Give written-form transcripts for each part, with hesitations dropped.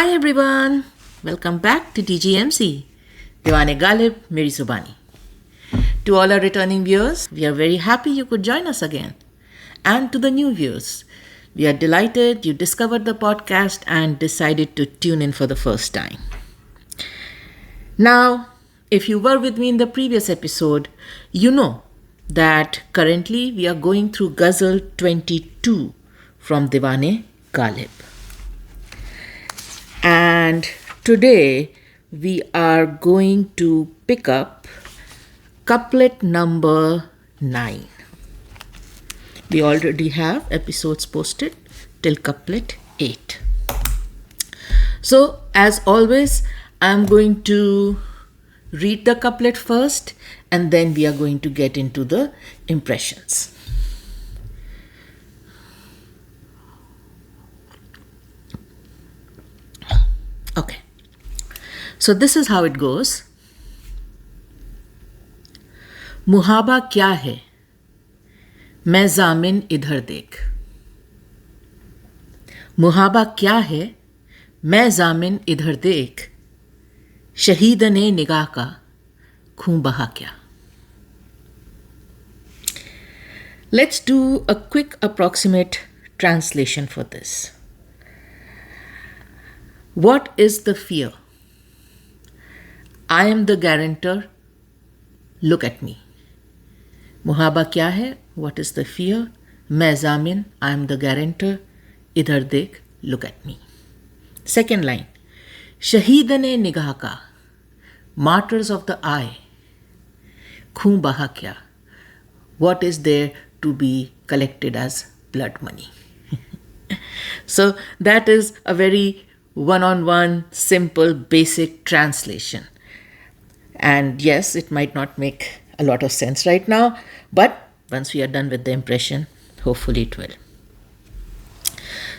Hi everyone, welcome back to DGMC. Diwane Galib, Meri Subani. To all our returning viewers, we are very happy you could join us again. And to the new viewers, we are delighted you discovered the podcast and decided to tune in for the first time. Now, if you were with me in the previous episode, you know that currently we are going through Ghazal 22 from Diwane Galib. And today we are going to pick up couplet number 9. We already have episodes posted till couplet 8. So, as always, I'm going to read the couplet first and then we are going to get into the impressions. Okay, so this is how it goes. मुहाबा क्या है, मैं जामिन इधर देख. मुहाबा क्या है, मैं जामिन इधर देख. शहीद ने निगाह का खून बहा क्या. Let's do a quick approximate translation for this. What is the fear? I am the guarantor. Look at me. मुहाबा क्या है? What is the fear? मैं जामिन. I am the guarantor. इधर देख. Look at me. Second line. शहीद ने निगाह का. Martyrs of the eye. खून बहा क्या? What is there to be collected as blood money? So that is a very one-on-one, simple, basic translation. And yes, it might not make a lot of sense right now, but once we are done with the impression, hopefully it will.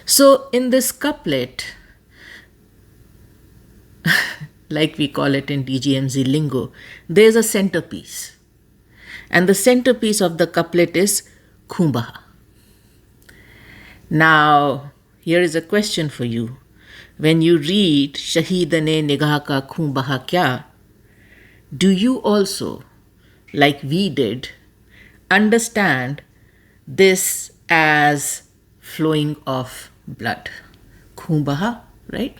So in this couplet, like we call it in DGMZ lingo, there is a centerpiece. And the centerpiece of the couplet is Khoon baha. Now, here is a question for you. When you read Shaheed ne nigah ka khoon baha kya, do you also, like we did, understand this as flowing of blood? Khoon baha, right?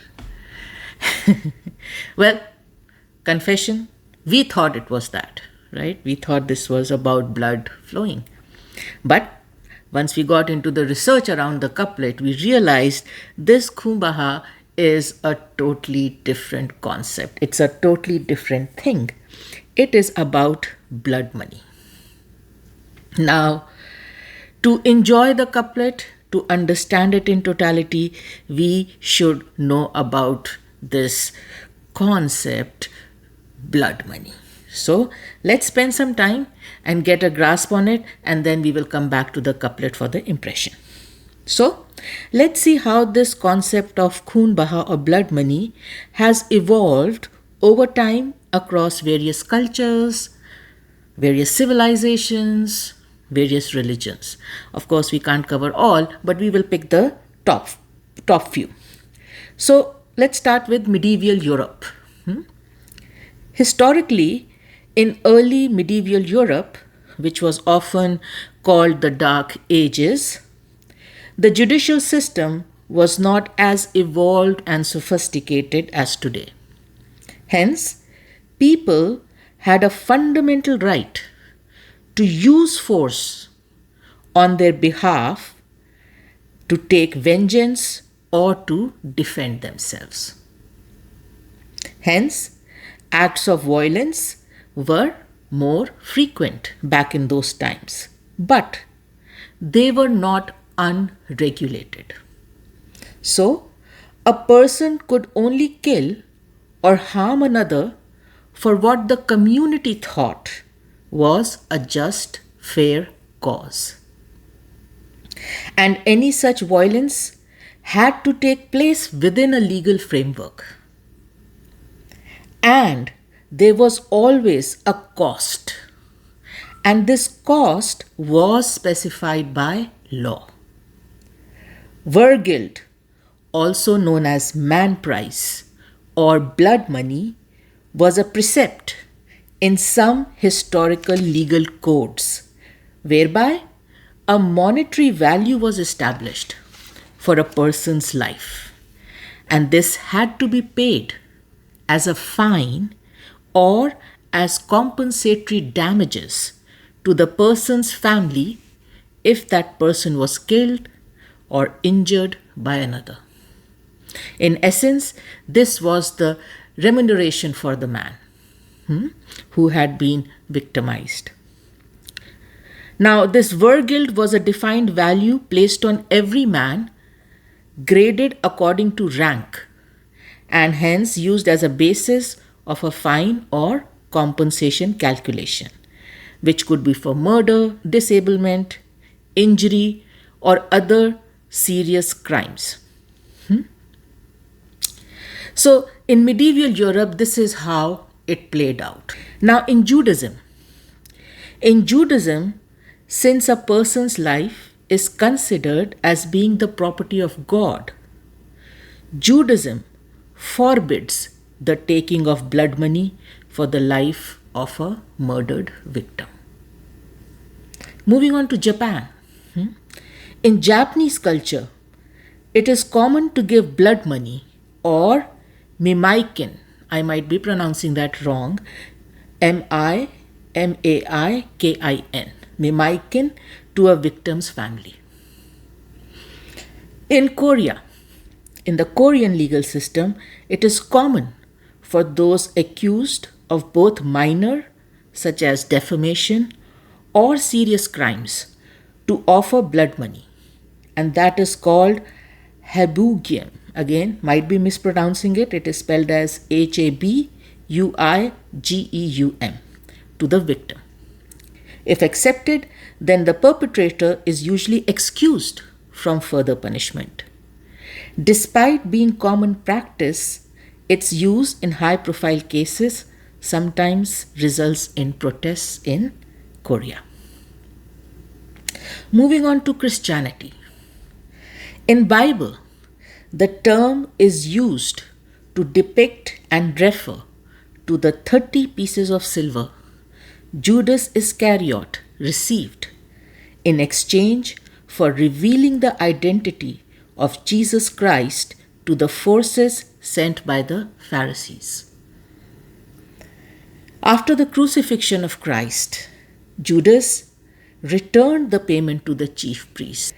Well, confession, we thought it was that, right? We thought this was about blood flowing. But once we got into the research around the couplet, we realized this khoon baha is a totally different concept. It's a totally different thing. It is about blood money. Now, to enjoy the couplet, to understand it in totality, we should know about this concept, blood money. So let's spend some time and get a grasp on it, and then we will come back to the couplet for the impression. So let's see how this concept of khoon baha or blood money has evolved over time across various cultures, various civilizations, various religions. Of course, we can't cover all, but we will pick the top few. So let's start with medieval Europe. Historically, in early medieval Europe, which was often called the Dark Ages, the judicial system was not as evolved and sophisticated as today. Hence, people had a fundamental right to use force on their behalf to take vengeance or to defend themselves. Hence, acts of violence were more frequent back in those times, but they were not unregulated. So, a person could only kill or harm another for what the community thought was a just, fair cause. And any such violence had to take place within a legal framework. And there was always a cost. And this cost was specified by law. Vergilde also known as man price or blood money, was a precept in some historical legal codes whereby a monetary value was established for a person's life, and this had to be paid as a fine or as compensatory damages to the person's family if that person was killed or injured by another. In essence, this was the remuneration for the man who had been victimized. Now, this vergild was a defined value placed on every man, graded according to rank, and hence used as a basis of a fine or compensation calculation, which could be for murder, disablement, injury, or other serious crimes. So, in medieval Europe, this is how it played out. Now, in Judaism, since a person's life is considered as being the property of God, Judaism forbids the taking of blood money for the life of a murdered victim. Moving on to Japan. In Japanese culture, it is common to give blood money or mimaikin. I might be pronouncing that wrong. Mimaikin. Mimaikin to a victim's family. In Korea, in the Korean legal system, it is common for those accused of both minor, such as defamation, or serious crimes to offer blood money, and that is called habugium. Again, might be mispronouncing it. It is spelled as Habuigeum to the victim. If accepted, then the perpetrator is usually excused from further punishment. Despite being common practice, its use in high-profile cases sometimes results in protests in Korea. Moving on to Christianity. In Bible, the term is used to depict and refer to the 30 pieces of silver Judas Iscariot received in exchange for revealing the identity of Jesus Christ to the forces sent by the Pharisees. After the crucifixion of Christ, Judas returned the payment to the chief priest,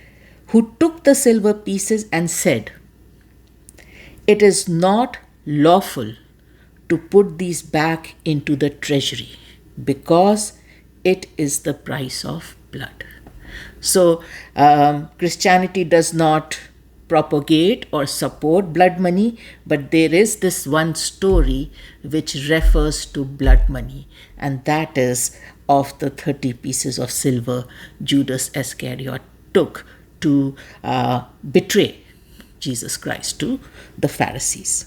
who took the silver pieces and said, "It is not lawful to put these back into the treasury, because it is the price of blood." So, Christianity does not propagate or support blood money, but there is this one story which refers to blood money, and that is of the 30 pieces of silver Judas Iscariot took to betray Jesus Christ to the Pharisees.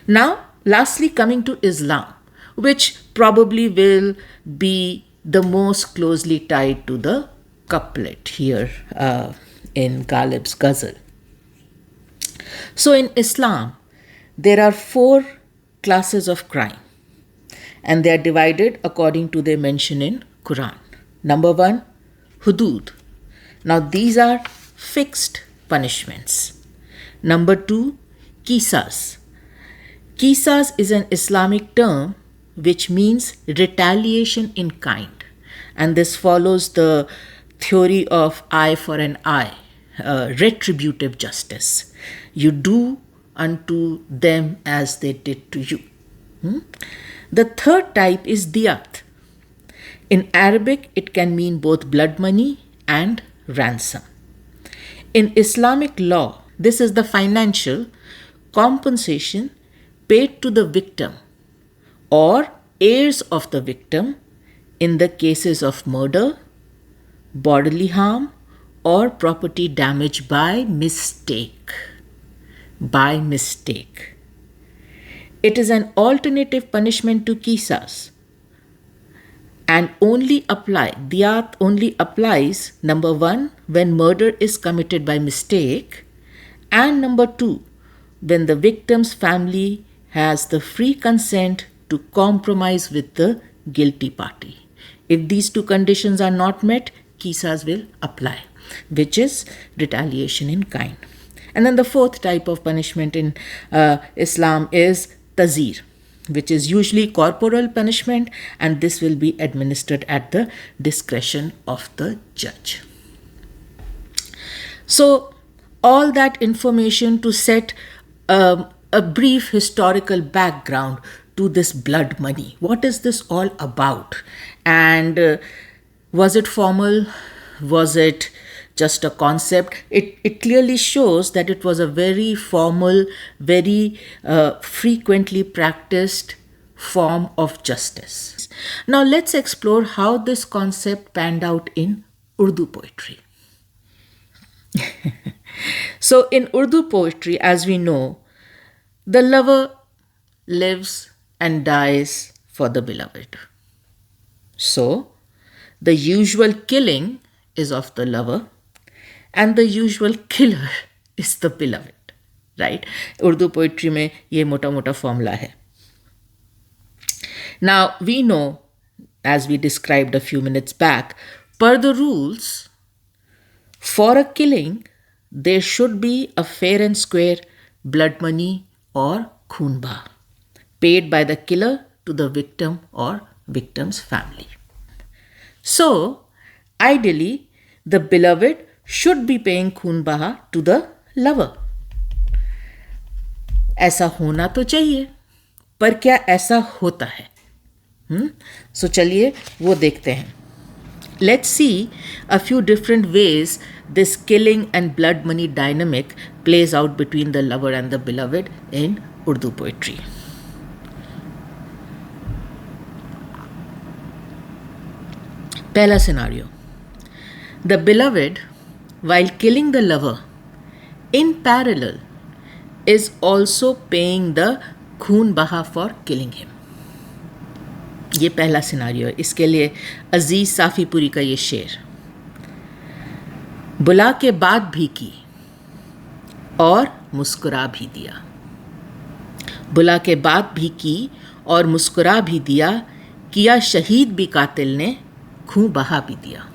Now, lastly, coming to Islam, which probably will be the most closely tied to the couplet here in Ghalib's ghazal. So in Islam, there are 4 classes of crime, and they are divided according to their mention in Quran. Number 1, hudud. Now these are fixed punishments. Number 2, qisas. Qisas is an Islamic term which means retaliation in kind, and this follows the theory of eye for an eye, retributive justice. You do unto them as they did to you. The third type is diyat. In Arabic, it can mean both blood money and ransom. In Islamic law, this is the financial compensation paid to the victim or heirs of the victim in the cases of murder, bodily harm, or property damage by mistake. By mistake. It is an alternative punishment to qisas and diyat only applies, number 1, when murder is committed by mistake, And number two, when the victim's family has the free consent to compromise with the guilty party. If these two conditions are not met, Qisas will apply, which is retaliation in kind. And then the fourth type of punishment in Islam is tazir, which is usually corporal punishment, and this will be administered at the discretion of the judge. So, all that information to set a brief historical background to this blood money. What is this all about? And was it formal? Was it just a concept? It clearly shows that it was a very formal, very frequently practiced form of justice. Now let's explore how this concept panned out in Urdu poetry. So in Urdu poetry, as we know, the lover lives and dies for the beloved. So the usual killing is of the lover and the usual killer is the beloved, right? Urdu poetry में ये मोटा formula है. Now we know, as we described a few minutes back, per the rules, for a killing, there should be a fair and square blood money or khoonba paid by the killer to the victim or victim's family. So, ideally, the beloved should be paying khoonba to the lover. ऐसा होना तो चाहिए, पर क्या ऐसा होता है? So चलिए वो देखते हैं. Let's see a few different ways this killing and blood money dynamic plays out between the lover and the beloved in Urdu poetry. Pehla scenario. The beloved, while killing the lover, in parallel, is also paying the खून बहा for killing him. ये पहला scenario है. इसके लिए अजीज साफीपुरी का ये शेर. बुला के बात भी की और मुस्कुरा भी दिया. बुला के बात भी की और मुस्कुरा भी दिया. किया शहीद भी कातिल ने, खून बहा भी दिया.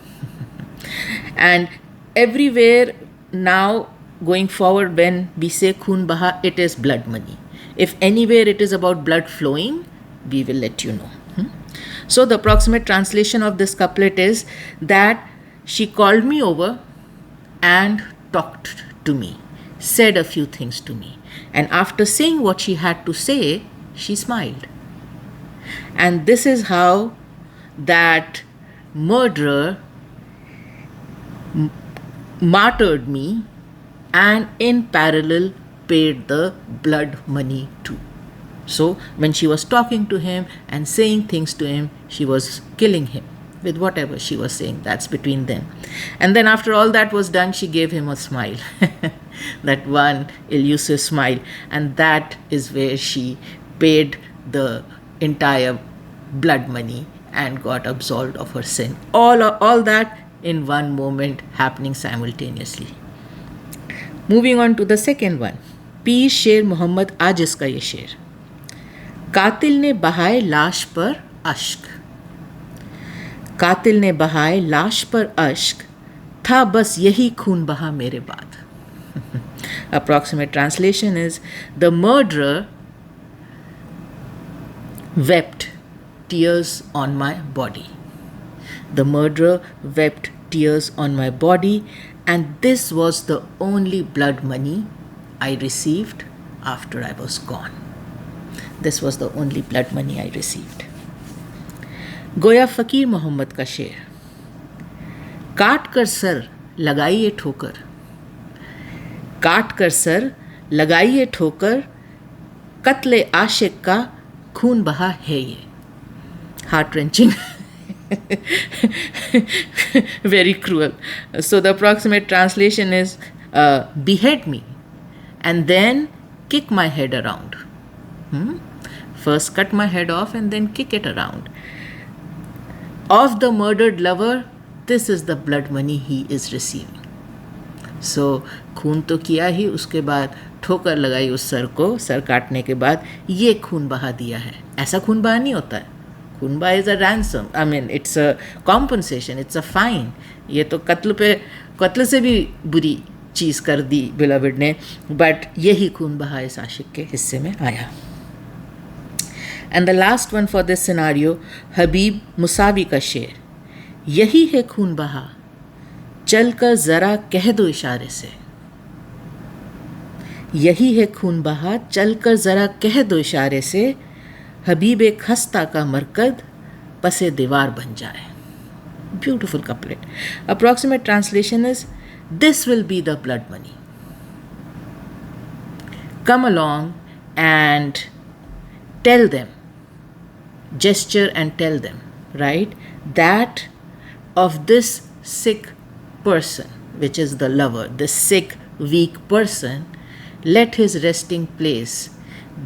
And everywhere now going forward when we say खून बहा, it is blood money. If anywhere it is about blood flowing, we will let you know. So the approximate translation of this couplet is that she called me over and talked to me, said a few things to me. And after saying what she had to say, she smiled. And this is how that murderer martyred me and in parallel paid the blood money too. So when she was talking to him and saying things to him, she was killing him with whatever she was saying. That's between them. And then after all that was done, she gave him a smile. That one elusive smile. And that is where she paid the entire blood money and got absolved of her sin. All that in one moment happening simultaneously. Moving on to the second one. पीर शेर मोहम्मद आजिज का ये शेर. कातिल ने बहाए लाश पर अश्क. कातिल ने बहाए लाश पर अश्क, था बस यही खून बहा मेरे बाद. Approximate translation is, the murderer wept tears on my body. The murderer wept tears on my body, and this was the only blood money I received after I was gone. This was the only blood money I received. गोया फ़कीर मोहम्मद का शेर. काट कर sir लगाइए ठोकर. काट कर सर लगाइए ठोकर, कत्ले आशिक का खून बहा है ये. Heart wrenching. Very cruel. So the approximate translation is, behead me and then kick my head around. First cut my head off and then kick it around. Of the murdered lover, this is the blood money he is receiving. सो खून तो किया ही, उसके बाद ठोकर लगाई उस sir को, sir काटने के बाद ये खून बहा दिया है। ऐसा खून बहा नहीं होता है। खून बहा is a ransom, I mean it's a compensation, it's a fine. ये तो कत्ल से भी बुरी चीज़ कर दी बिलवड ने, बट यही खून बहा इस आशिक के हिस्से में आया। And the last one for this scenario, Habib Musavi का शेर, यही है खून बहा चल कर ज़रा कह दो इशारे से, यही है खून बहा चल कर ज़रा कह दो इशारे से, हबीब एक खस्ता का मरकद पसे दीवार बन जाए। Beautiful couplet. Approximate translation is, this will be the blood money, come along and tell them, gesture and tell them, right, that of this sick person, which is the lover, this sick, weak person, let his resting place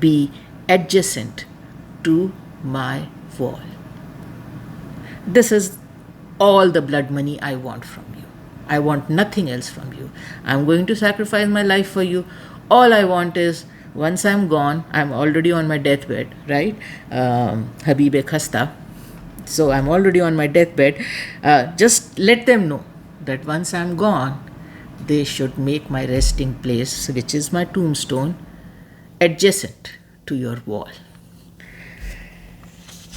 be adjacent to my wall. This is all the blood money I want from you. I want nothing else from you. I'm going to sacrifice my life for you. All I want is, once I'm gone, I'm already on my deathbed, right? Habib Khasta. So I'm already on my deathbed. Just let them know that once I'm gone, they should make my resting place, which is my tombstone, adjacent to your wall.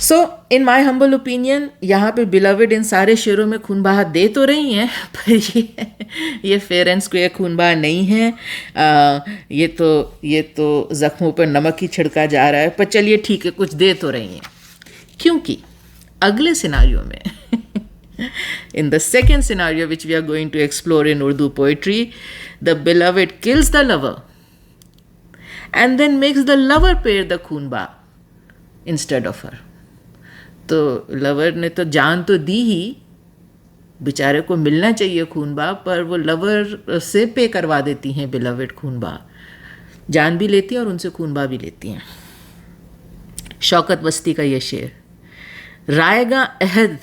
So in my humble opinion, यहाँ पे beloved इन सारे शेरों में खून बहा दे तो रही हैं, पर ये फेयर एंड स्क्वेयर खून बहा नहीं है। ये तो ज़ख्मों पर नमक ही छिड़का जा रहा है, पर चलिए ठीक है, कुछ दे तो रही हैं। क्योंकि अगले सिनारियो में in the second scenario which we are going to explore in Urdu poetry, the beloved kills the lover and then makes the lover pay the खून बहा इंस्टेड ऑफ हर। तो लवर ने तो जान तो दी ही, बेचारे को मिलना चाहिए खून बहा, पर वो लवर से पे करवा देती हैं बिलवड खून बहा, जान भी लेती हैं और उनसे खून बहा भी लेती हैं। शौकत बस्ती का ये शेर, रायगा अहद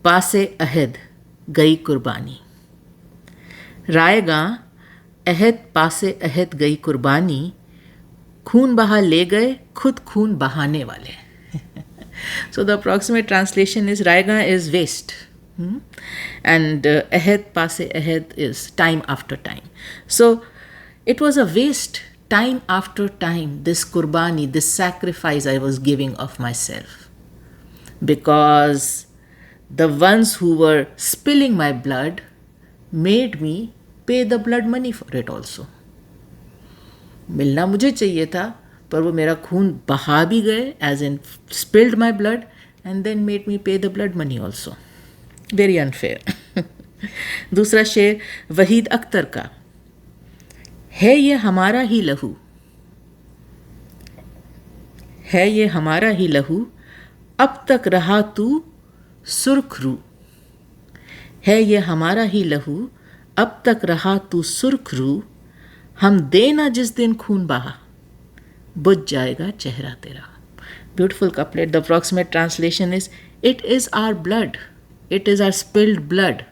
पासे अहद गई कुर्बानी, रायगा अहद पासे अहद गई कुर्बानी, खून बहा ले गए खुद खून बहाने वाले। So the approximate translation is, Raiga is waste, and ahed paase ahed is time after time. So it was a waste, time after time, this kurbani, this sacrifice I was giving of myself, because the ones who were spilling my blood made me pay the blood money for it also. मिलना मुझे चाहिए था, पर वो मेरा खून बहा भी गए, as in spilled my blood and then made me pay the blood money also. Very unfair. दूसरा शेर वहीद अख्तर का, है ये हमारा ही लहू, है ये हमारा ही लहू, अब तक रहा तू सुर्ख रू, है ये हमारा ही लहू, अब तक रहा तू सुर्ख रू, हम देना जिस दिन खून बहा, बुझ जाएगा चेहरा तेरा। Beautiful couplet. The approximate translation is, it is our blood, it is our spilled blood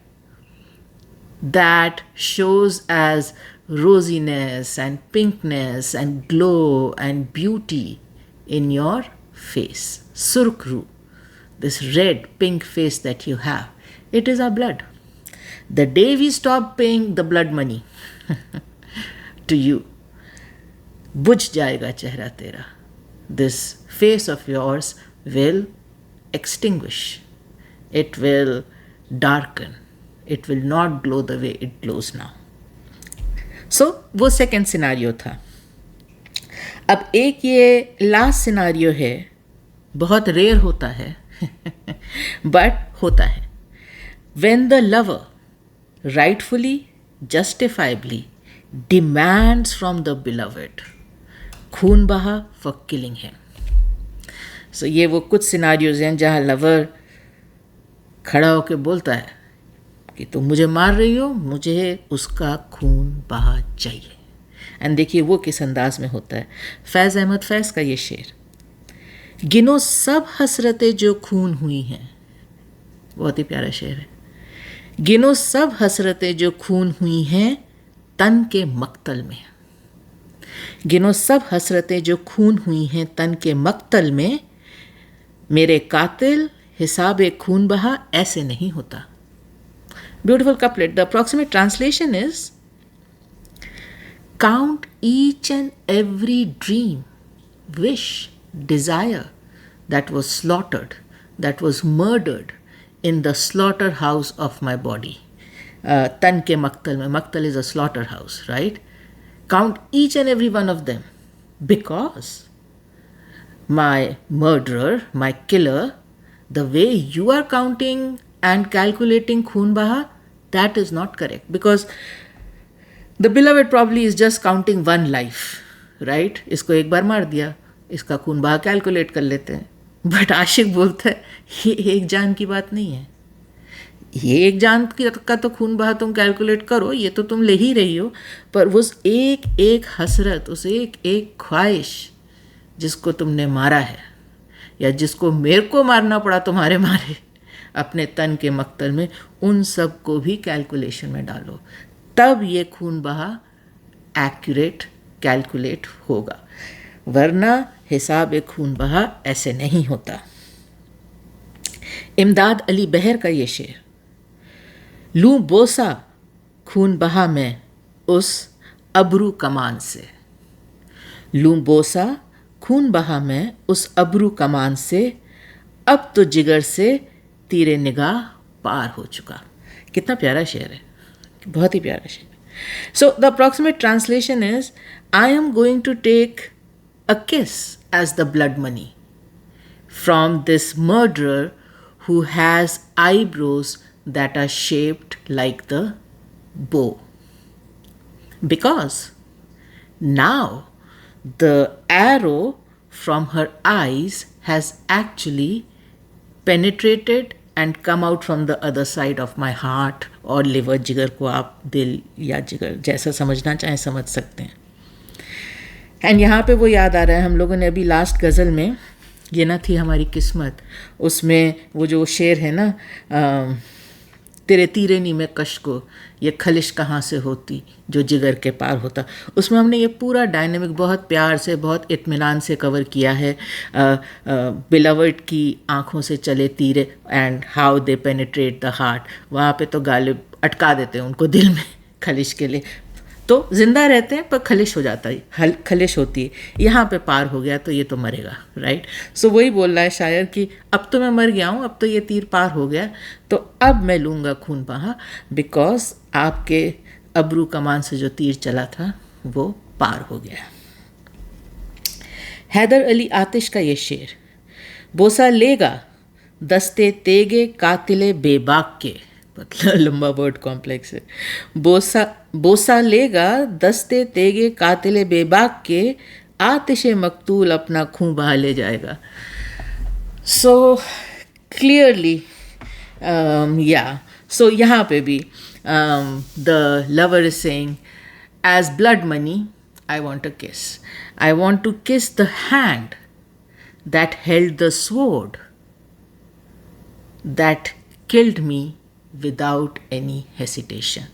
that shows as rosiness and pinkness and glow and beauty in your face. Surkru, this red pink face that you have, it is our blood. The day we stop paying the blood money to you, बुझ जाएगा चेहरा तेरा, this face of yours will extinguish, it will darken, it will not glow the way it glows now. So वो second scenario था। अब एक ये last scenario है, बहुत रेयर होता है बट होता है। When the lover rightfully, justifiably demands from the beloved खून बहा for killing him. So ये वो कुछ सिनारियोज हैं जहाँ लवर खड़ा होकर बोलता है कि तुम मुझे मार रही हो, मुझे उसका खून बहा चाहिए। एंड देखिए वो किस अंदाज में होता है। फैज़ अहमद फैज़ का ये शेर, गिनो सब हसरतें जो खून हुई हैं, बहुत ही प्यारा शेर है। गिनो सब हसरतें जो खून हुई हैं तन के मक्तल में। गिनो सब हसरतें जो खून हुई हैं तन के मक्तल में, मेरे कातिल हिसाब खून बहा ऐसे नहीं होता। Beautiful couplet. The approximate translation is, count each and every dream, wish, desire that was slaughtered, that was murdered in the slaughterhouse of my body. Tan ke maktal mein, maktal is a slaughterhouse, right? Count each and every one of them, because my murderer, my killer, the way you are counting and calculating khoon baha, that is not correct, because the beloved probably is just counting one life, right? इसको एक बार मार दिया, इसका खून बहा calculate कर लेते हैं। बट आशिक बोलता है ये एक जान की बात नहीं है, ये एक जान का तो खून बहा तुम कैलकुलेट करो, ये तो तुम ले ही रही हो, पर उस एक एक हसरत, उस एक एक ख्वाहिश जिसको तुमने मारा है, या जिसको मेरे को मारना पड़ा तुम्हारे मारे अपने तन के मक्तल में, उन सब को भी कैलकुलेशन में डालो, तब ये खून बहा एक्यूरेट कैलकुलेट होगा, वरना हिसाब खून बहा ऐसे नहीं होता। इमदाद अली बहर का ये शेर, लूं बोसा खून बहा मैं उस अबरू कमान से, लूं बोसा खून बहा मैं उस अबरू कमान से, अब तो जिगर से तीरे निगाह पार हो चुका। कितना प्यारा शेर है, बहुत ही प्यारा शेर। So the approximate translation is, I am going to take a kiss as the blood money from this murderer who has eyebrows that are shaped like the bow, because now the arrow from her eyes has actually penetrated and come out from the other side of my heart और liver, जिगर को आप दिल या जिगर जैसा समझना चाहें समझ सकते हैं। एंड यहाँ पे वो याद आ रहा है, हम लोगों ने अभी लास्ट गज़ल में, ये ना थी हमारी किस्मत, उसमें वो जो शेर है ना, तेरे तीरे नी में कश को ये खलिश कहाँ से होती जो जिगर के पार होता, उसमें हमने ये पूरा डायनेमिक बहुत प्यार से, बहुत इत्मीनान से कवर किया है। बिलवर्ड की आँखों से चले तीरे and how they penetrate the heart, वहाँ पे तो गालिब अटका देते हैं उनको दिल में खलिश के लिए, तो जिंदा रहते हैं पर खलिश हो जाता है, खलिश होती है। यहाँ पे पार हो गया तो ये तो मरेगा, राइट? सो वही बोल रहा है शायर कि अब तो मैं मर गया हूँ, अब तो ये तीर पार हो गया, तो अब मैं लूँगा खून बहा, बिकॉज आपके अबरू कमान से जो तीर चला था वो पार हो गया। हैदर अली आतिश का ये शेर, बोसा लेगा दस्ते तेगे कातिले बेबाक के, लंबा वर्ड कॉम्प्लेक्स है, बोसा लेगा दस्ते तेगे कातिले बेबाक के, आतिशे मकतूल अपना खून बहा ले जाएगा। सो क्लियरली सो यहाँ पे भी the lover is saying, as blood money I want a kiss, I want to kiss the hand that held the sword that killed me without any hesitation,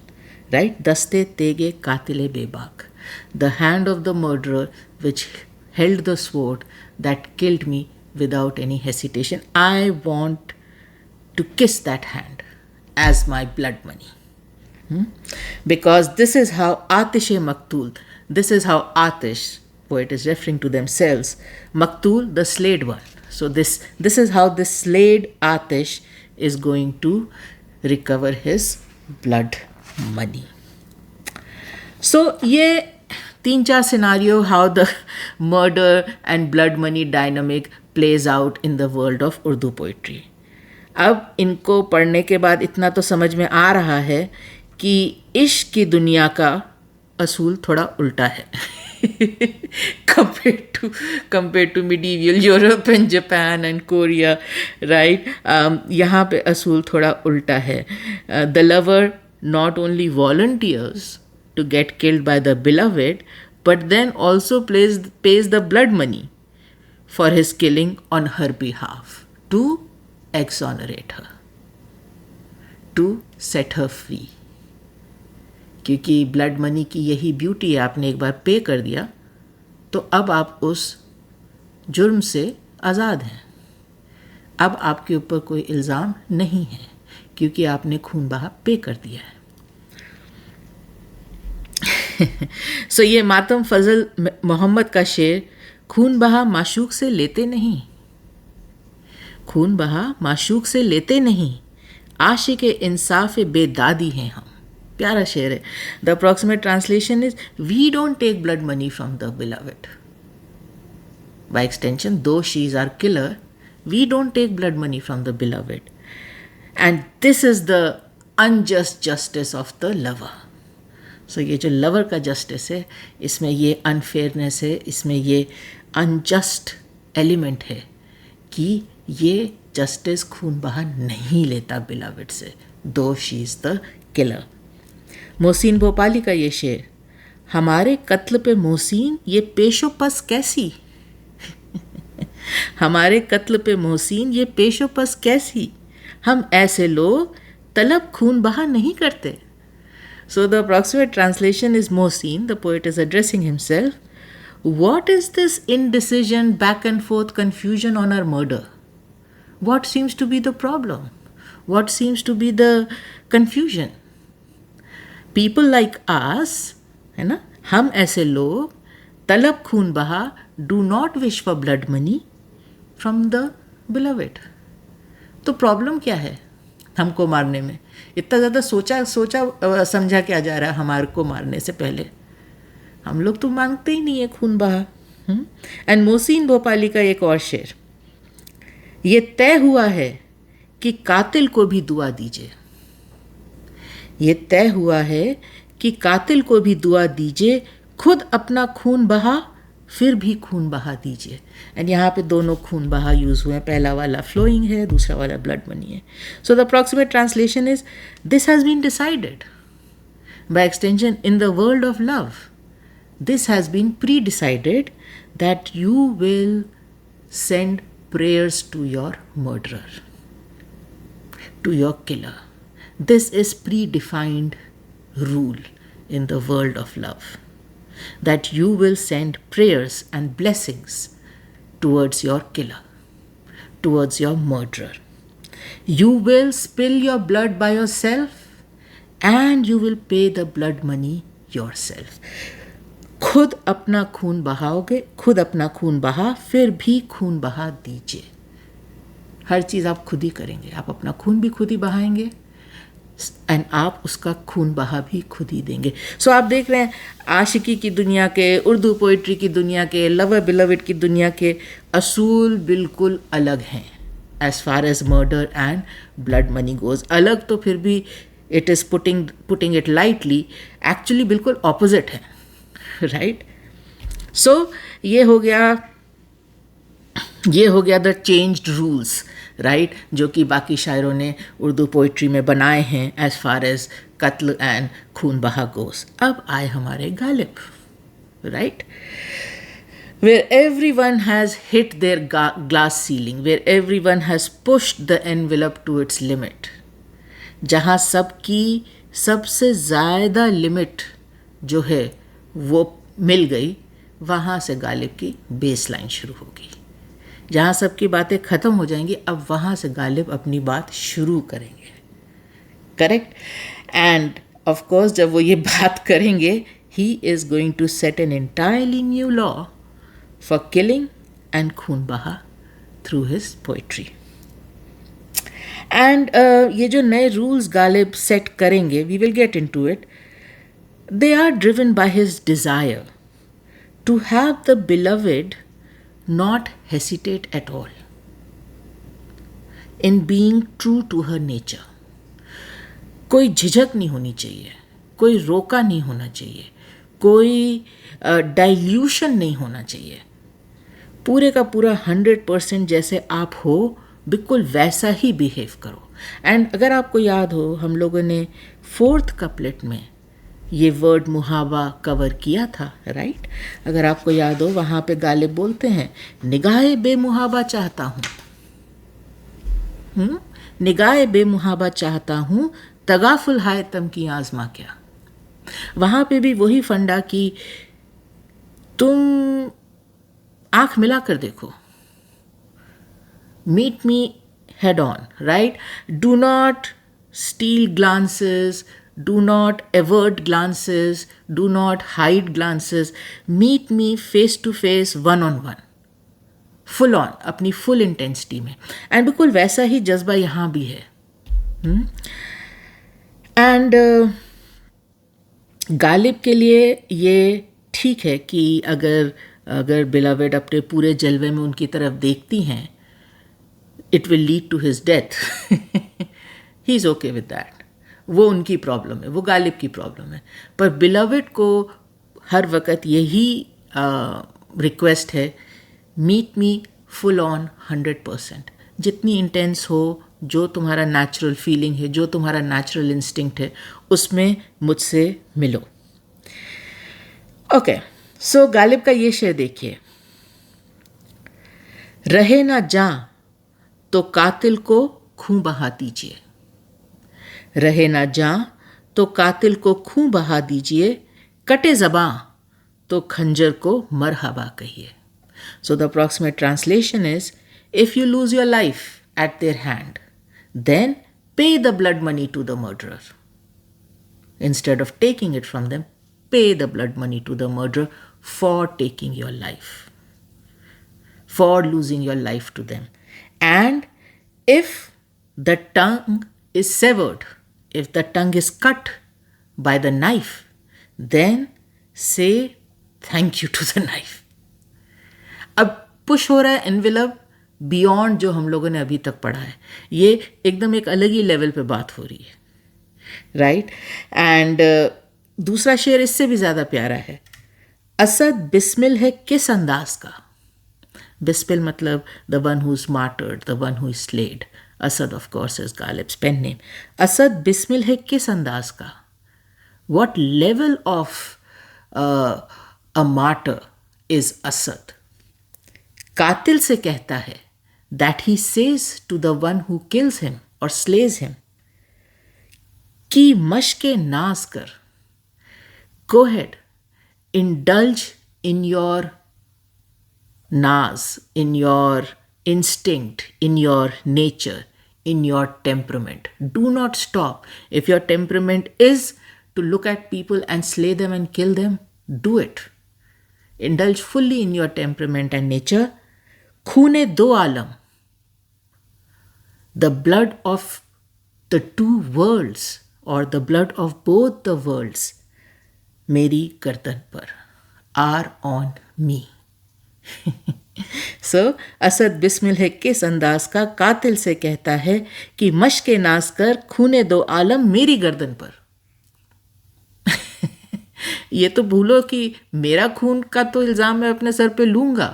right? Daste tege katile bebak, the hand of the murderer which held the sword that killed me without any hesitation. I want to kiss that hand as my blood money. Because this is how Atish Maktul, this is how Atish, poet is referring to themselves, Maktul, the slayed one. So this is how this slayed Atish is going to recover his blood money. So ये 3-4 scenario how the murder and blood money dynamic plays out in the world of Urdu poetry. अब इनको पढ़ने के बाद इतना तो समझ में आ रहा है कि इश्क की दुनिया का असूल थोड़ा उल्टा है compared to medieval Europe and Japan and Korea, right? यहाँ पे असूल थोड़ा उल्टा है. The lover not only volunteers to get killed by the beloved, but then also pays the blood money for his killing on her behalf to exonerate her. To set her free, क्योंकि blood money की यही beauty है, आपने एक बार पे कर दिया तो अब आप उस जुर्म से आज़ाद हैं। अब आपके ऊपर कोई इल्ज़ाम नहीं है क्योंकि आपने खून बहा पे कर दिया है। सो ये मातम फजल मोहम्मद का शेर, खून बहा माशूक से लेते नहीं, खून बहा माशूक से लेते नहीं, आशिक इंसाफ बेदादी हैं हम। प्यारा शेर है। The approximate translation is, we don't take blood money from the beloved. By extension, though she is our killer, we don't take blood money from the beloved, and this is the unjust justice of the lover. So ये जो lover का justice है, इसमें ये unfairness है, इसमें ये unjust element है कि ये जस्टिस खून बहा नहीं लेता बिलवेड से, दो she is the killer. Mohsin Bhopali का ये शेर, हमारे कत्ल पे मोहसिन ये पेशो पस कैसी, हमारे कत्ल पे मोहसिन ये पेशो पस कैसी, हम ऐसे लोग तलब खून बहा नहीं करते। So the approximate translation is, Mohsin, the poet, is addressing himself. What is this indecision, back and forth confusion on our murder? What seems to be the problem? What seems to be the confusion? People like us, है ना, हम ऐसे लोग तलब खून बहा, do not wish for blood money from the beloved. तो problem क्या है हमको मारने में? इतना ज़्यादा सोचा समझा क्या जा रहा है हमारे को मारने से पहले? हम लोग तो मांगते ही नहीं है खून बहा। एंड मोहसिन भोपाली का एक और शेर, ये तय हुआ है कि कातिल को भी दुआ दीजिए, ये तय हुआ है कि कातिल को भी दुआ दीजिए, खुद अपना खून बहा फिर भी खून बहा दीजिए। एंड यहाँ पे दोनों खून बहा यूज़ हुए हैं, पहला वाला फ्लोइंग है, दूसरा वाला ब्लड मनी है। So the approximate translation is, this has been decided by extension in the world of love, this has been pre decided that you will send prayers to your murderer, to your killer. This is predefined rule in the world of love, that you will send prayers and blessings towards your killer, towards your murderer. You will spill your blood by yourself and you will pay the blood money yourself. खुद अपना खून बहाओगे, खुद अपना खून बहा फिर भी खून बहा दीजिए। हर चीज़ आप खुद ही करेंगे, आप अपना खून भी खुद ही बहाएंगे एंड आप उसका खून बहा भी खुद ही देंगे। सो आप देख रहे हैं आशिकी की दुनिया के, उर्दू पोइट्री की दुनिया के, लवर बिलवेड की दुनिया के असूल बिल्कुल अलग हैं as far as murder and blood money goes. अलग तो फिर भी it is putting it lightly, actually बिल्कुल ऑपोजिट है, राइट। सो ये हो गया द चेंज्ड रूल्स, राइट, जो कि बाकी शायरों ने उर्दू पोइट्री में बनाए हैं एज फार एज कत्ल एंड खून बहा गोस। अब आए हमारे Ghalib, right, where everyone has hit their glass ceiling, where everyone has pushed the envelope to its limit, जहाँ सबकी सबसे ज़्यादा लिमिट जो है वो मिल गई, वहाँ से गालिब की बेस लाइन शुरू होगी। जहाँ सबकी बातें ख़त्म हो जाएंगी, अब वहाँ से गालिब अपनी बात शुरू करेंगे, करेक्ट। एंड ऑफ कोर्स जब वो ये बात करेंगे, he is going to set an entirely new law for killing and खून बहा थ्रू हिज पोइट्री। एंड ये जो नए रूल्स गालिब सेट करेंगे, we will get into it, they are driven by his desire to have the beloved not hesitate at all in being true to her nature. कोई झिझक नहीं होनी चाहिए, कोई रोका नहीं होना चाहिए, कोई डाइल्यूशन नहीं होना चाहिए। पूरे का पूरा 100% जैसे आप हो, बिल्कुल वैसा ही बिहेव करो। एंड अगर आपको याद हो, हम लोगों ने 4th कपलेट में ये वर्ड मुहाबा कवर किया था, राइट। अगर आपको याद हो, वहाँ पे गालिब बोलते हैं, निगाहे बेमुहाबा चाहता हूँ, निगाह बेमुहाबा चाहता हूँ, तगाफुल हाय तम की आजमा क्या। वहाँ पे भी वही फंडा कि तुम आँख मिला कर देखो, meet me head on, right? Do not steal glances, do not avert glances, do not hide glances. Meet me face to face, one on one, full on, अपनी फुल इंटेंसिटी में. एंड बिल्कुल वैसा ही जज्बा यहाँ भी है. एंड गालिब के लिए ये ठीक है कि अगर बिलावेड अपने पूरे जलवे में उनकी तरफ देखती हैं, it will lead to his death. He is okay with that. वो उनकी प्रॉब्लम है, वो गालिब की प्रॉब्लम है. पर बिलावेड को हर वक्त यही रिक्वेस्ट है, मीट मी फुल ऑन 100%. जितनी इंटेंस हो, जो तुम्हारा नेचुरल फीलिंग है, जो तुम्हारा नेचुरल इंस्टिंक्ट है, उसमें मुझसे मिलो. ओके, सो गालिब का ये शेर देखिए. रहे ना जा तो कातिल को खून बहा दीजिए. रहे ना जा तो कातिल को खून बहा दीजिए. कटे ज़बां तो खंजर को मरहबा कहिए. So the approximate translation is, if you lose your life at their hand, then pay the blood money to the murderer. Instead of taking it from them, pay the blood money to the murderer for taking your life, for losing your life to them. And if the tongue is severed, if the tongue is cut by the knife, then say thank you to the knife. अब push हो रहा है envelope beyond जो हम लोगों ने अभी तक पढ़ा है. ये एकदम एक अलग ही लेवल पे बात हो रही है, राइट. एंड दूसरा शेर इससे भी ज़्यादा प्यारा है. असद बिस्मिल है किस अंदाज का. बिस्मिल मतलब the one who is martyred, the one who is slayed. Asad of course is Ghalib's pen name. Asad बिस्मिल है किस अंदाज का. What level of a martyr is Asad. कातिल से कहता है, that he says to the one who kills him और स्लेज हिम, कि मशके नाज कर. Go ahead, indulge in your नाज, in your instinct, in your nature, in your temperament. Do not stop. If your temperament is to look at people and slay them and kill them, do it. Indulge fully in your temperament and nature. खूने दो आलम, the blood of the two worlds or the blood of both the worlds मेरी गर्दन पर, are on me. So, Asad बिस्मिल है किस अंदाज का. कातिल से कहता है कि मशके नाज कर, खूने दो आलम मेरी गर्दन पर. ये तो भूलो कि मेरा खून का तो इल्ज़ाम मैं अपने सर पे लूँगा.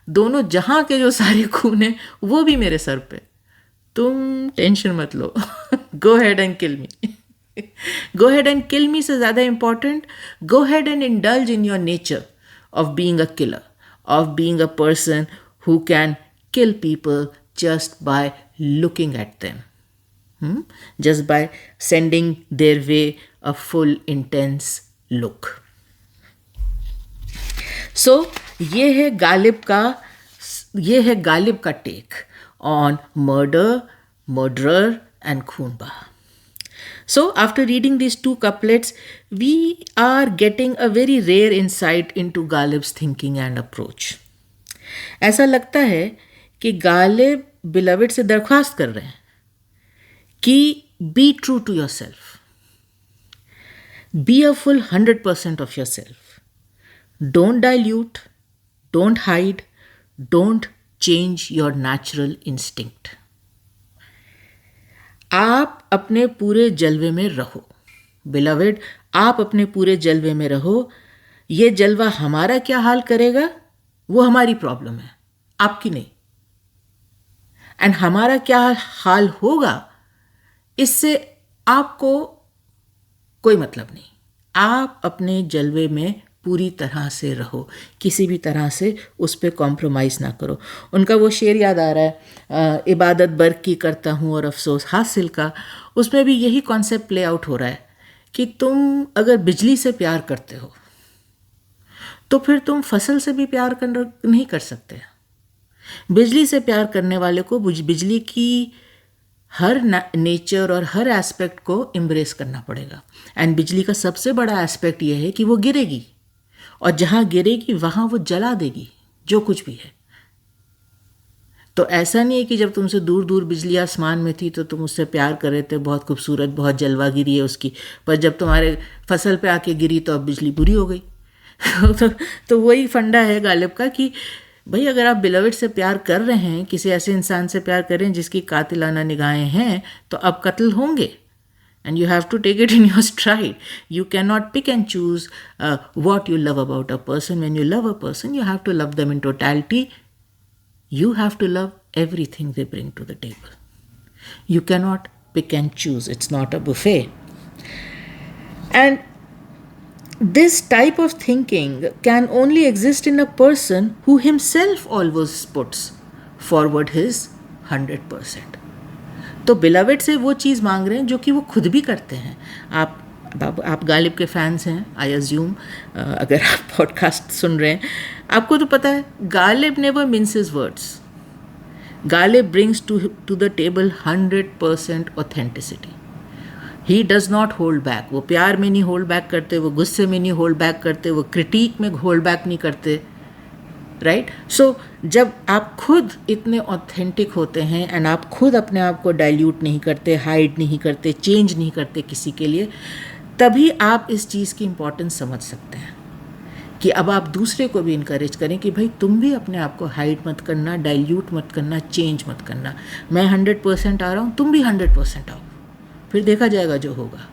दोनों जहाँ के जो सारे खून हैं वो भी मेरे सर पे. तुम टेंशन मत लो. Go ahead and kill me. Go ahead and kill me से ज़्यादा important, go ahead and indulge in your nature of being a killer, of being a person who can kill people just by looking at them, just by sending their way a full intense look. So ये है गालिब का take on murderer and खून बहा. So after reading these two couplets, we are getting a very rare insight into Ghalib's thinking and approach. ऐसा लगता है कि Ghalib beloved से दरख्वास्त कर रहे हैं कि be true to yourself. Be a full 100% of yourself. Don't dilute, don't hide, don't change your natural instinct. आप अपने पूरे जलवे में रहो. बिलवेड, आप अपने पूरे जलवे में रहो. ये जलवा हमारा क्या हाल करेगा वो हमारी प्रॉब्लम है, आपकी नहीं. एंड हमारा क्या हाल होगा इससे आपको कोई मतलब नहीं. आप अपने जलवे में पूरी तरह से रहो, किसी भी तरह से उस पर कॉम्प्रोमाइज़ ना करो। उनका वो शेर याद आ रहा है, इबादत बर्क की करता हूँ और अफसोस हासिल का। उसमें भी यही कॉन्सेप्ट प्ले आउट हो रहा है कि तुम अगर बिजली से प्यार करते हो तो फिर तुम फसल से भी प्यार नहीं कर सकते। बिजली से प्यार करने वाले को बिजली की हर नेचर और हर एस्पेक्ट को एम्ब्रेस करना पड़ेगा। एंड बिजली का सबसे बड़ा एस्पेक्ट ये है कि वो गिरेगी, और जहाँ गिरेगी वहाँ वो जला देगी जो कुछ भी है। तो ऐसा नहीं है कि जब तुमसे दूर दूर बिजली आसमान में थी तो तुम उससे प्यार कर रहे थे, बहुत खूबसूरत, बहुत जलवा गिरी है उसकी, पर जब तुम्हारे फसल पे आके गिरी तो अब बिजली बुरी हो गई। तो वही फंडा है गालिब का कि भाई अगर आप बिलवेड से प्यार कर रहे हैं, किसी ऐसे इंसान से प्यार कर रहे हैं जिसकी कातिलाना निगाहें हैं, तो अब कत्ल होंगे। And you have to take it in your stride. You cannot pick and choose what you love about a person. When you love a person, you have to love them in totality. You have to love everything they bring to the table. You cannot pick and choose. It's not a buffet. And this type of thinking can only exist in a person who himself always puts forward his 100%. तो beloved से वो चीज़ मांग रहे हैं जो कि वो खुद भी करते हैं। आप गालिब के फैंस हैं, आई अज्यूम, अगर आप पॉडकास्ट सुन रहे हैं आपको तो पता है Ghalib never minces words. Ghalib brings to the table 100% authenticity. He does not hold back. वो प्यार में नहीं होल्ड बैक करते, वो गुस्से में नहीं होल्ड बैक करते, वो क्रिटिक में होल्ड बैक नहीं करते, राइट। सो जब आप खुद इतने ऑथेंटिक होते हैं एंड आप खुद अपने आप को डाइल्यूट नहीं करते, हाइड नहीं करते, चेंज नहीं करते किसी के लिए, तभी आप इस चीज़ की इम्पोर्टेंस समझ सकते हैं कि अब आप दूसरे को भी इनकरेज करें कि भाई तुम भी अपने आप को हाइड मत करना, डाइल्यूट मत करना, चेंज मत करना। मैं 100% आ रहा हूँ, तुम भी 100% आओ, फिर देखा जाएगा जो होगा।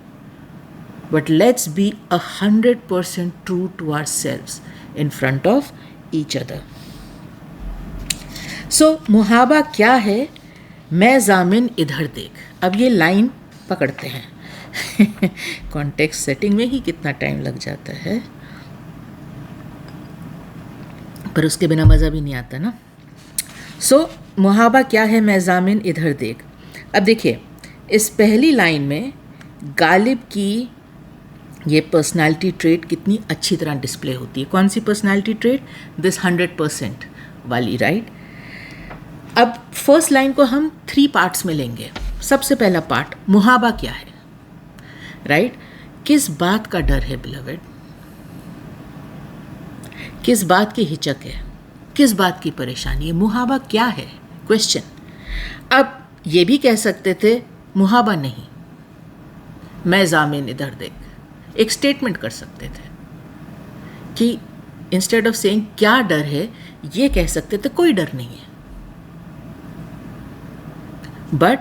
But let's be 100% true to ourselves in front of each other. So मुहाबा क्या है? मैं जामिन इधर देख। अब ये लाइन पकड़ते हैं। कॉन्टेक्स्ट सेटिंग में ही कितना टाइम लग जाता है, पर उसके बिना मज़ा भी नहीं आता ना। सो मुहाबा क्या है? मैं जामिन इधर देख। अब देखिए इस पहली लाइन में गालिब की ये पर्सनालिटी ट्रेट कितनी अच्छी तरह डिस्प्ले होती है। कौन सी पर्सनालिटी ट्रेट? दिस 100% वाली, राइट। अब फर्स्ट लाइन को हम 3 पार्ट्स में लेंगे। सबसे पहला पार्ट, मुहाबा क्या है, राइट। किस बात का डर है बिलवेड? किस बात की हिचक है? किस बात की परेशानी है? मुहाबा क्या है? क्वेश्चन। अब ये भी कह सकते थे मुहाबा नहीं, मैं जामिन इधर देख, एक स्टेटमेंट कर सकते थे कि इंस्टेड ऑफ सेइंग क्या डर है, ये कह सकते थे कोई डर नहीं है। But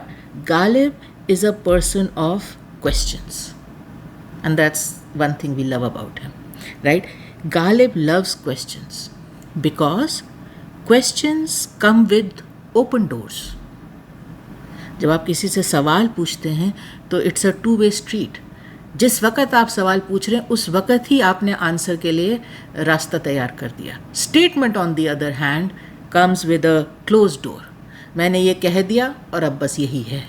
Ghalib is a person of questions and that's one thing we love about him, right. Ghalib loves questions because questions come with open doors. जब आप किसी से सवाल पूछते हैं तो इट्स अ 2-way स्ट्रीट। जिस वक़्त आप सवाल पूछ रहे हैं उस वक़्त ही आपने आंसर के लिए रास्ता तैयार कर दिया। Statement on the other hand comes with a close door. मैंने ये कह दिया और अब बस यही है,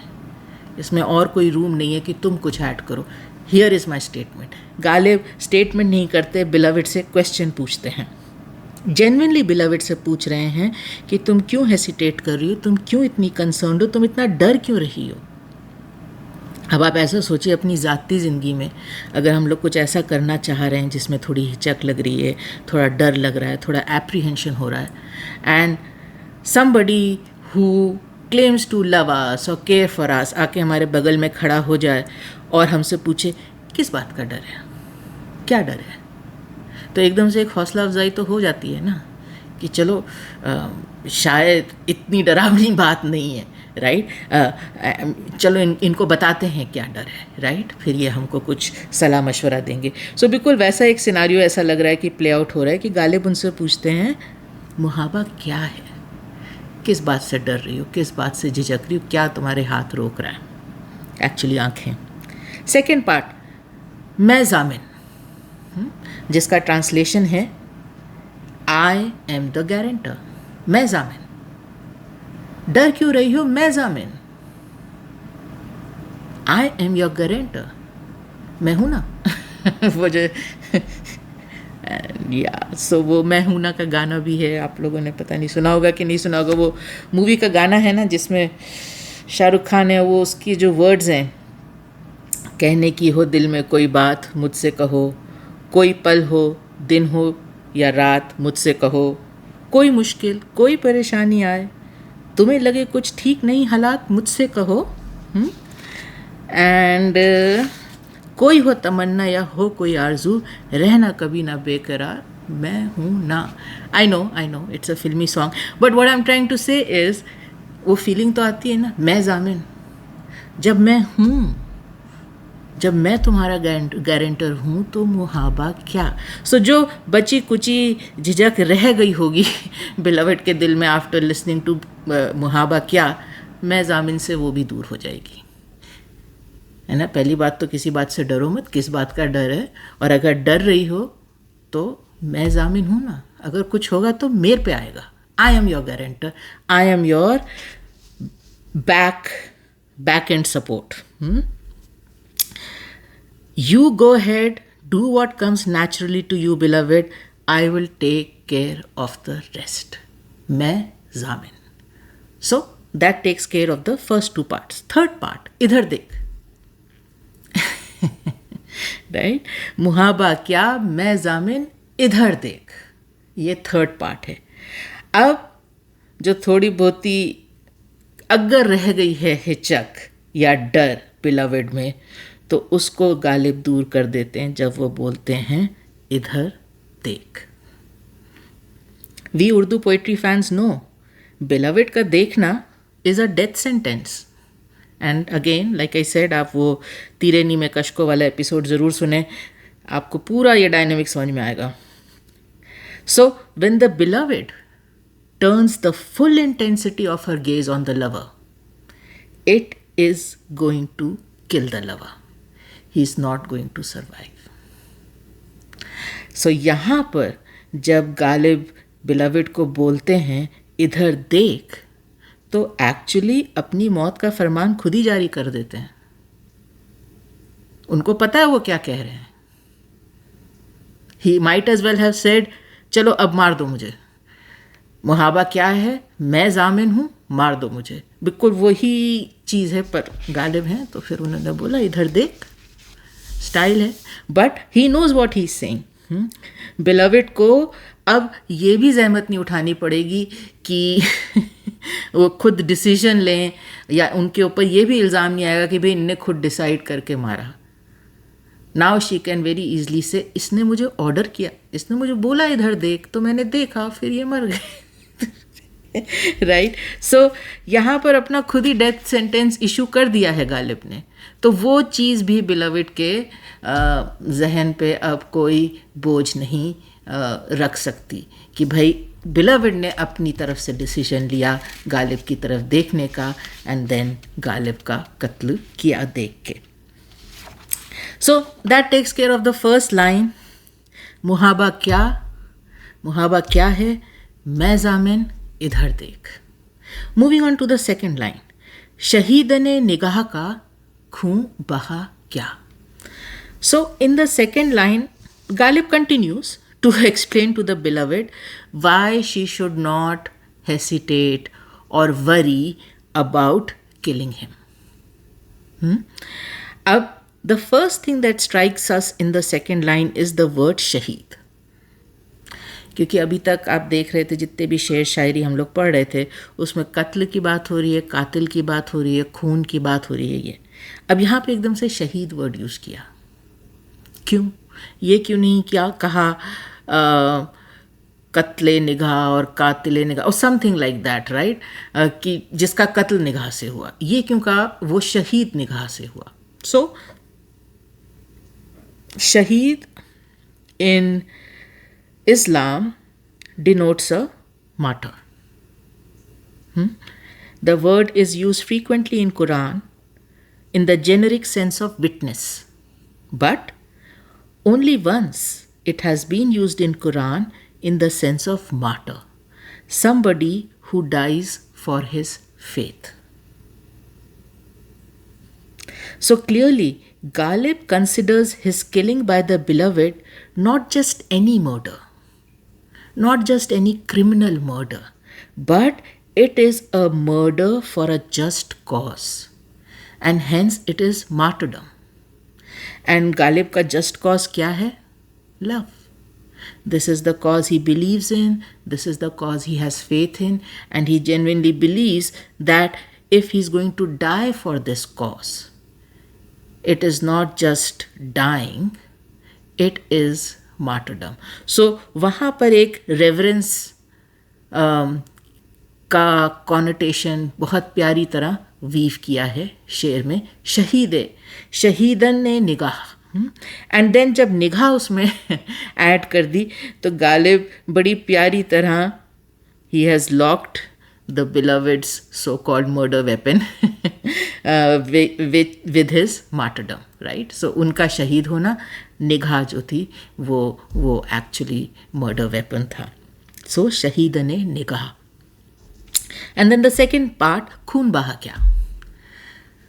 इसमें और कोई रूम नहीं है कि तुम कुछ ऐड करो। Here is my statement. Ghalib statement नहीं करते, बिलवेड से क्वेश्चन पूछते हैं। जेन्युइनली बिलवेड से पूछ रहे हैं कि तुम क्यों हेसिटेट कर रही हो, तुम क्यों इतनी कंसर्न्ड हो, तुम इतना डर क्यों रही हो। अब आप ऐसा सोचिए अपनी ज़ाती ज़िंदगी में अगर हम लोग कुछ ऐसा करना चाह रहे हैं जिसमें थोड़ी हिचक लग रही है, थोड़ा डर लग रहा है, थोड़ा एप्रीहेंशन हो रहा है, and somebody who claims to love us और केयर फॉर अस आके हमारे बगल में खड़ा हो जाए और हमसे पूछे किस बात का डर है, क्या डर है, तो एकदम से एक हौसला अफजाई तो हो जाती है ना कि चलो शायद इतनी डरावनी बात नहीं है, राइट। चलो इनको बताते हैं क्या डर है, राइट। फिर ये हमको कुछ सलाह मशवरा देंगे। सो बिल्कुल वैसा एक सिनारियो ऐसा लग रहा है कि प्ले आउट हो रहा है कि गालिब उनसे पूछते हैं मुहाबा क्या है, किस बात से डर रही हो, किस बात से झिझक रही हो, क्या तुम्हारे हाथ रोक रहा है। एक्चुअली आँखें। सेकेंड पार्ट, मैं जामिन। जिसका ट्रांसलेशन है आई एम द गारंटर, मैं जामिन। डर क्यों रही हो, मैं जामिन, आई एम योर गारंटर, मैं हूं ना। वो जो या सो वो मैं हूं ना का गाना भी है, आप लोगों ने पता नहीं सुना होगा कि नहीं सुना होगा। वो मूवी का गाना है ना जिसमें शाहरुख खान है, वो उसकी जो वर्ड्स हैं, कहने की हो दिल में कोई बात मुझसे कहो, कोई पल हो दिन हो या रात मुझसे कहो, कोई मुश्किल कोई परेशानी आए, तुम्हें लगे कुछ ठीक नहीं हालात मुझसे कहो। एंड कोई हो तमन्ना या हो कोई आरजू, रहना कभी ना बेकरार, मैं हूँ ना। I know it's a filmi song, but what I am trying to say is, वो फीलिंग तो आती है ना, मैं जामिन, जब मैं हूँ, जब मैं तुम्हारा गारंटर हूँ तो मुहाबा क्या। सो जो बची कुची झिझक रह गई होगी बिलवड के दिल में आफ्टर लिसनिंग टू मुहाबा क्या, मैं जामिन से वो भी दूर हो जाएगी, है ना। पहली बात तो किसी बात से डरो मत, किस बात का डर है, और अगर डर रही हो तो मैं जामिन हूँ ना, अगर कुछ होगा तो मेरे पे आएगा। I am your guarantor, I am your back and support. You go ahead, do what comes naturally to you, beloved. I will take care of the rest. मैं जामिन. So that takes care of the first two parts. Third part, इधर देख. Right? मुहाबा क्या, मैं जामिन, इधर देख. ये थर्ड पार्ट है. अब जो थोड़ी बहुती अगर रह गई है हिचक या डर बिलवड में, तो उसको गालिब दूर कर देते हैं जब वो बोलते हैं इधर देख. We Urdu poetry fans know beloved का देखना is a death sentence. And again like I said, आप वो तीरेनी में कशको वाला एपिसोड ज़रूर सुने, आपको पूरा ये डायनेमिक समझ में आएगा. So when the beloved turns the full intensity of her gaze on the lover, it is going to kill the lover. He is not going to survive. So यहाँ पर जब गालिब बिलवड को बोलते हैं इधर देख, तो एक्चुअली अपनी मौत का फरमान खुद ही जारी कर देते हैं. उनको पता है वो क्या कह रहे हैं. He might as well have said, चलो अब मार दो मुझे. मुहाबा क्या है, मैं जामिन हूँ, मार दो मुझे. बिल्कुल वही चीज़ है, पर गालिब हैं तो फिर उन्होंने बोला इधर देख. स्टाइल है, but he knows what he is saying. Beloved को अब ये भी जहमत नहीं उठानी पड़ेगी कि वो खुद डिसीजन लें, या उनके ऊपर ये भी इल्ज़ाम नहीं आएगा कि भाई इनने खुद डिसाइड करके मारा. Now she can very easily से, इसने मुझे ऑर्डर किया, इसने मुझे बोला इधर देख, तो मैंने देखा, फिर ये मर गए. राइट. सो यहाँ पर अपना खुद ही डेथ सेंटेंस इशू कर दिया है गालिब ने. तो वो चीज़ भी बिलवड के जहन पे अब कोई बोझ नहीं रख सकती कि भाई बिलवड ने अपनी तरफ से डिसीजन लिया गालिब की तरफ देखने का, एंड देन गालिब का कत्ल किया देख के. So that takes care of the first line. मुहाबा क्या है, मैं जामिन, इधर देख. Moving on to the second line. शहीदने निगाह का खून बहा क्या. So in the second line, Ghalib continues to explain to the beloved why she should not hesitate or worry about killing him. अब the first thing that strikes us in the second line is the word शहीद. क्योंकि अभी तक आप देख रहे थे जितने भी शेर शायरी हम लोग पढ़ रहे थे, उसमें कत्ल की बात हो रही है, कातिल की बात हो रही है, खून की बात हो रही है. ये अब यहाँ पे एकदम से शहीद वर्ड यूज़ किया. क्यों? ये क्यों नहीं क्या कहा कत्ले निगाह और कातिले निगाह और समथिंग लाइक दैट, राइट, कि जिसका कत्ल निगाह से हुआ. ये क्यों कहा वो शहीद निगाह से हुआ. सो शहीद in Islam denotes a martyr. The word is used frequently in Quran in the generic sense of witness, but only once it has been used in Quran in the sense of martyr, somebody who dies for his faith. So clearly, Ghalib considers his killing by the beloved not just any murder, not just any criminal murder, but it is a murder for a just cause, and hence it is martyrdom. And Ghalib का just cause क्या है? Love. This is the cause he believes in, this is the cause he has faith in, and he genuinely believes that if he's going to die for this cause, it is not just dying, it is martyrdom. So वहाँ पर एक reverence का connotation बहुत प्यारी तरह weave किया है शेर में, शहीदन ने निगाह, एंड देन जब निगाह उसमें ऐड कर दी तो गालिब बड़ी प्यारी तरह he has locked the beloved's so called murder weapon with his martyrdom, right. So उनका शहीद होना, निगाह जो थी वो एक्चुअली मर्डर वेपन था. सो शहीद ने निगाह. And then the second part, खून बहा क्या.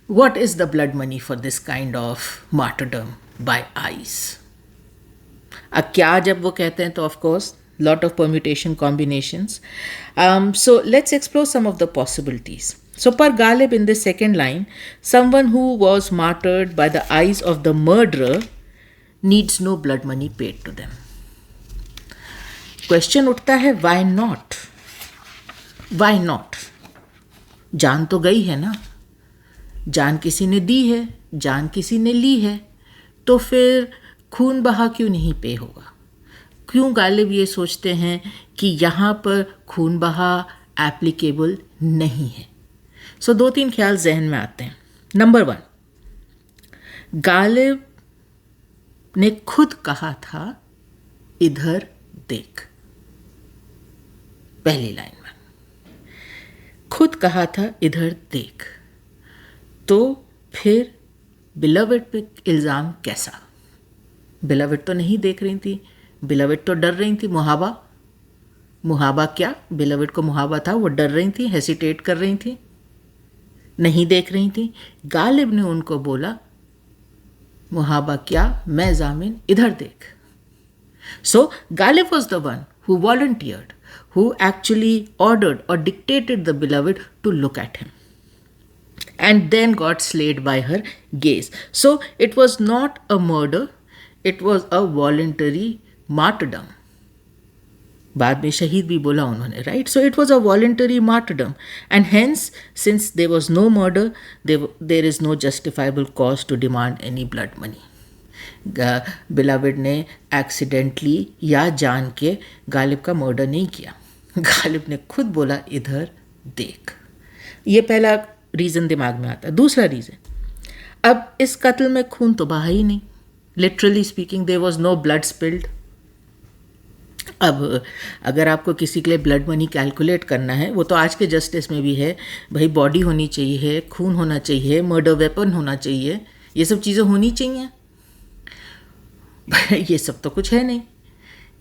What is the blood money for this kind of martyrdom by eyes? अब क्या जब वो कहते हैं तो of course lot of permutation combinations. So let's explore some of the possibilities. So per Ghalib in this second line, someone who was martyred by the eyes of the murderer needs no blood money paid to them. Question उठता है, why not? Why not? जान तो गई है ना, जान किसी ने दी है, जान किसी ने ली है, तो फिर खून बहा क्यों नहीं पे होगा? क्यों गालिब ये सोचते हैं कि यहाँ पर खून बहा एप्लीकेबल नहीं है? सो 2-3 ख्याल जहन में आते हैं. नंबर 1, गालिब ने खुद कहा था इधर देख. पहली लाइन में खुद कहा था इधर देख, तो फिर बिलवेड पे इल्ज़ाम कैसा? बिलवेड तो नहीं देख रही थी, बिलवेड तो डर रही थी. मुहाबा क्या? बिलवेड को मुहाबा था, वो डर रही थी, हेसिटेट कर रही थी, नहीं देख रही थी. गालिब ने उनको बोला मुहाबा क्या, मैं जामिन इधर देख. So Ghalib was the one who volunteered, who actually ordered or dictated the beloved to look at him, and then got slayed by her gaze. So it was not a murder, it was a voluntary martyrdom. बाद में शहीद भी बोला उन्होंने, right. So it was a voluntary martyrdom, and hence since there was no murder, there is no justifiable cause to demand any blood money. Beloved ने accidentally या जान के गालिब का मर्डर नहीं किया. गालिब ने खुद बोला इधर देख. ये पहला रीज़न दिमाग में आता है. दूसरा रीज़न, अब इस कत्ल में खून तो बहा ही नहीं. Literally speaking there was no blood spilled. अब अगर आपको किसी के लिए ब्लड मनी कैलकुलेट करना है, वो तो आज के जस्टिस में भी है, भाई बॉडी होनी चाहिए, खून होना चाहिए, मर्डर वेपन होना चाहिए, ये सब चीज़ें होनी चाहिए. ये सब तो कुछ है नहीं.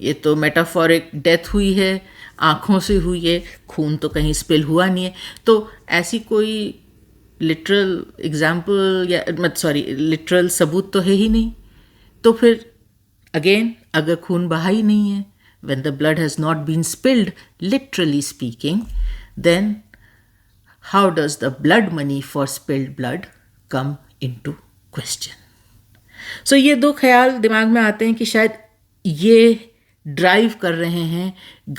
ये तो मेटाफोरिक डेथ हुई है, आँखों से हुई है, खून तो कहीं स्पिल हुआ नहीं है. तो ऐसी कोई लिटरल एग्जाम्पल या लिटरल सबूत तो है ही नहीं. तो फिर अगेन, अगर खून बहा ही नहीं है, when the blood has not been spilled, literally speaking, then how does the blood money for spilled blood come into question? So ये दो ख्याल दिमाग में आते हैं कि शायद ये ड्राइव कर रहे हैं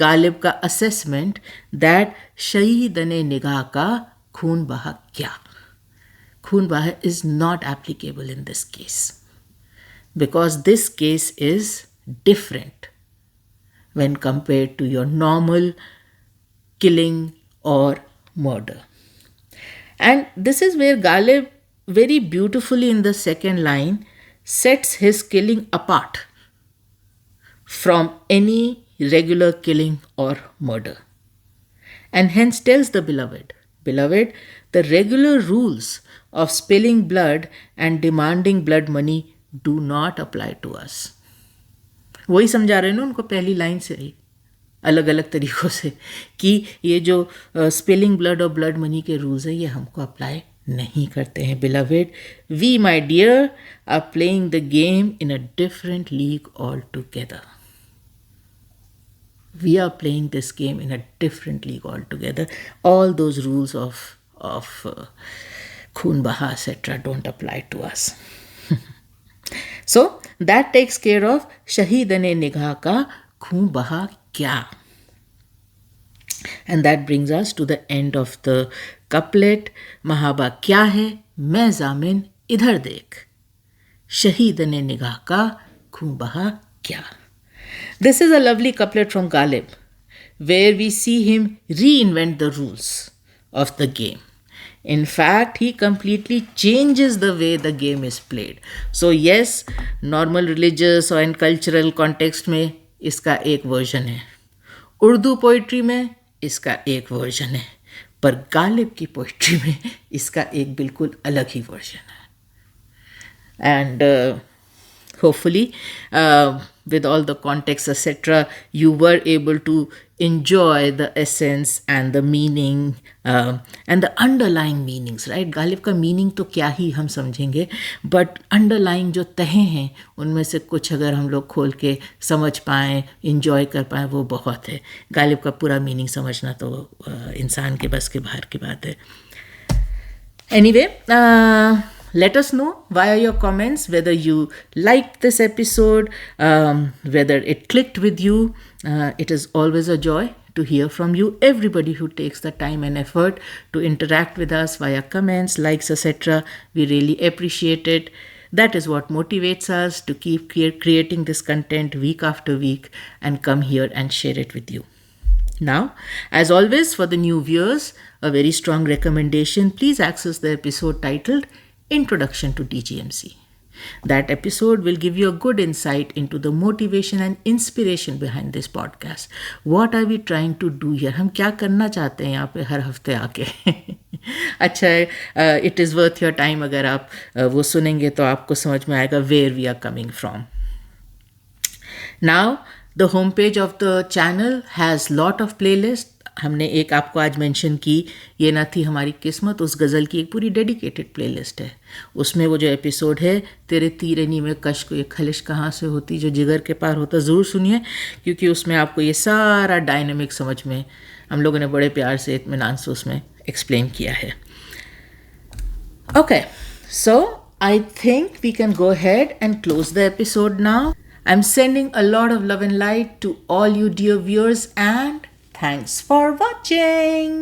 गालिब का असेसमेंट दैट शहीदने निगाह का खून बहा क्या. खून बहा is not applicable in this case because this case is different when compared to your normal killing or murder. And this is where Ghalib very beautifully in the second line sets his killing apart from any regular killing or murder, and hence tells the beloved, the regular rules of spilling blood and demanding blood money do not apply to us. वही समझा रहे हैं ना उनको पहली line से ही, अलग अलग तरीक़ों से, कि ये जो स्पिलिंग ब्लड और ब्लड मनी के रूल्स हैं ये हमको अप्लाई नहीं करते हैं. Beloved, we my dear are playing the game in a different league all together. We are playing this game in a different league altogether. All those rules of Khoon Baha etc. don't apply to us. So that takes care of Shaheedane Nigah ka Khoon Baha kya. And that brings us to the end of the couplet. Mahaba kya hai, main zamin idhar dekh. Shaheedane Nigah ka Khoon Baha kya. This is a lovely couplet from Ghalib, where we see him reinvent the rules of the game. In fact, he completely changes the way the game is played. So yes, normal religious and cultural context में इसका एक version है, Urdu poetry में इसका एक version है, पर गालिब की पोइट्री में इसका एक बिल्कुल अलग ही वर्जन है. And hopefully, with all the context, etc., you were able to enjoy the essence and the meaning and the underlying meanings, right? Ghalib का मीनिंग तो क्या ही हम समझेंगे, बट अंडरलाइंग जो तहें हैं उनमें से कुछ अगर हम लोग खोल के समझ पाएँ, इंजॉय कर पाएँ, वो बहुत है. गालिब का पूरा मीनिंग समझना तो इंसान के बस के बाहर की बात है. Anyway, let us know via your comments whether you liked this episode, whether it clicked with you. It is always a joy to hear from you, everybody who takes the time and effort to interact with us via comments, likes, etc. We really appreciate it. That is what motivates us to keep creating this content week after week and come here and share it with you. Now, as always, for the new viewers, a very strong recommendation. Please access the episode titled Introduction to DGMC. That episode will give you a good insight into the motivation and inspiration behind this podcast. What are we trying to do here? हम क्या करना चाहते हैं यहाँ पे हर हफ्ते आके? अच्छा है, it is worth your time. अगर आप वो सुनेंगे तो आपको समझ में आएगा where we are coming from. Now, the homepage of the channel has lot of playlists. हमने एक आपको आज मेंशन की, ये ना थी हमारी किस्मत, उस गज़ल की एक पूरी डेडिकेटेड प्लेलिस्ट है. उसमें वो जो एपिसोड है तेरे तीरनी में कश को ये खलिश कहाँ से होती जो जिगर के पार होता, ज़रूर सुनिए, क्योंकि उसमें आपको ये सारा डायनेमिक समझ में हम लोगों ने बड़े प्यार से इत्मीनान से उसमें एक्सप्लेन किया है. Okay, so I think we can go ahead and close the episode now. I'm sending a lot of love and light to all you dear viewers, and thanks for watching.